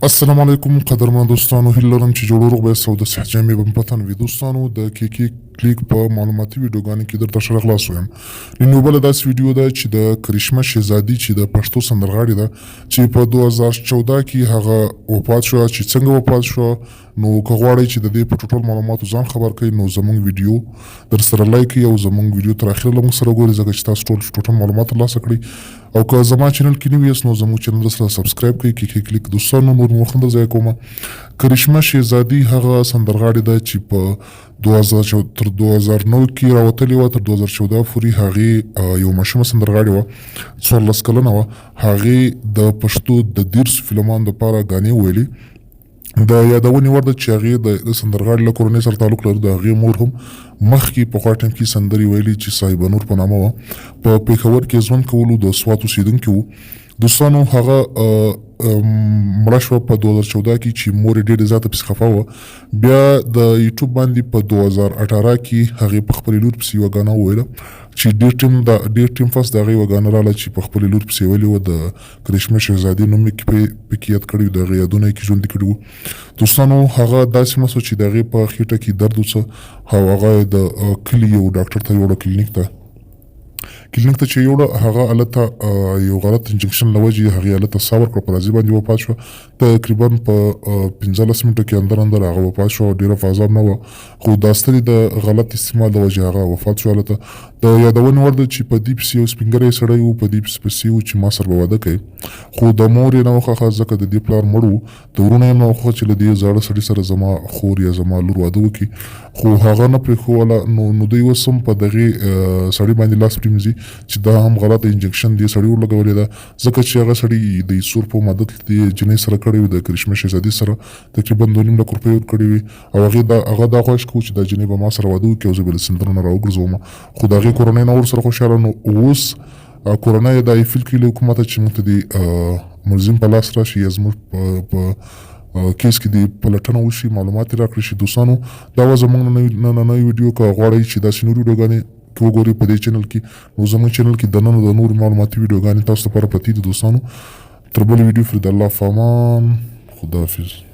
السلام علیکم قدرمن دوستانو، هیله لرم چې جوړ روغ به سو د صحت جامې به پتن وي. دوستانو د کیکی کلیک په معلوماتي ویډیوګانو کې درته ښه خلاص وایم. نن یو بله داسې ویډیو ده چې د کرشمه شهزادي چې د پښتو سندرغاړې ده چې په 2014 کې هغه وفات شوه. چې څنګه وفات شوه نو که غواړئ چې د دې په ټوټل معلوماتو ځان خبر کړئ نو زموږ ویډیو در سره لایک کړئ او زموږ ویډیو تر اخره له موږ سره وګورئ ځکه چې تاسو ټول معلومات ترلاسه کړئ. او که زما چینل کې نوي یاست نو زموږ چینل سره سبسکرایب کړئ. کیکی کلیک دوستانو نور وخت نه ضایع کومه. کرشمه شهزادي هغه سندرغاړې ده چې په تر 2009 کې راوتلې وه، تر 2014 پورې هغې یو ماشومه سندرغاړې وه، 14 کلنه وه. هغې د پښتو د 13 فلمانو دپاره ګانې ویلي. د یادونې وړ ده چې هغې د سندرغاړي له کورنۍ سره تعلق لري. د هغې مور هم مخکې پخوا ټایم کې سندرې ویلي چې صاحبه نور په نامه وه. په پېښور کې ژوند کولو، د سوات اوسېدونکي وو. دوستانو هغه مړه شوه په 2014 کې چې مور یې ډېرې زیاته پسې خفه وه. بیا د یوټیوب باندې په 2018 کې هغې په خپلې لور پسې یوه ګانا وویله چې ډېر ټیم پس د هغې یوه ګانا راغله چې په خپلې لور پسې ویلې وه. د کرشمه شهزادي نوم یې پکې یاد کړی و، د هغې یادونه یې کې ژوندي کړي وو. دوستانو هغه داسې مه سوه چې د هغې په خېټه کې درد وڅه او هغه د کلي یو ډاکټر ته یوړه، کلینیک ته چې یوړه هغه هلته یو غلط انجکشن له وجې هغې هلته ساه ورکړه، په راضي باندې وفات شوه. تقریبا په 15 منټو کې اندر هغه وفات شوه. ډېره په عذاب نه وه خو دا سترې د غلط استعمال د وجې هغه وفات شو هلته. د یادونې وړ ده چې په دې پسې یو سپین ږیری سړی و، په دې پسې و چې ما سره به واده کوي، خو د مور یې نه وخوښه ځکه د دې پلار مړ و. د وروڼو یې هم نه وخوښه چې له دې زاړه سړي سره زما خور یا زما لور واده وکړي، خو هغه نه پرېښوله. نو دوی اوس هم په دغې سړي باندې لاس پرېمځي چې دا هم غلطه انجکشن دې سړي ورلګولې ده ځکه چې هغه سړي د ایسور په مدد دې جنۍ سره کړی وي، د کرشمه شهزادي سره تقریبا 2.5 لک روپۍ ورکړې وي. او هغه دا خواهش کوو چې دا جنۍ به ما سره واده وکړي او زه به له سندرو نه راوګرځوم. خو د هغې کورنۍ نه ورسره خوشحاله. نو اوس کورنۍ دا ایفیل کوي له حکومته چې موږ ته د ملزم په لاس راشي یا زموږ په کیس کې د پلټنه وشي، معلومات یې راکړی شي. دوستانو دا وه زموږ نننۍ ویډیو. که غواړئ چې داسې نورې ویډیوګانې وګورئ په دې چینل کې نو زموږ چینل کې دننه د نور معلوماتي ویډیوګانې تاسو لپاره پرتې دي. دوستانو تر بلې ویډیو فرید الله فامان، خداحافظ.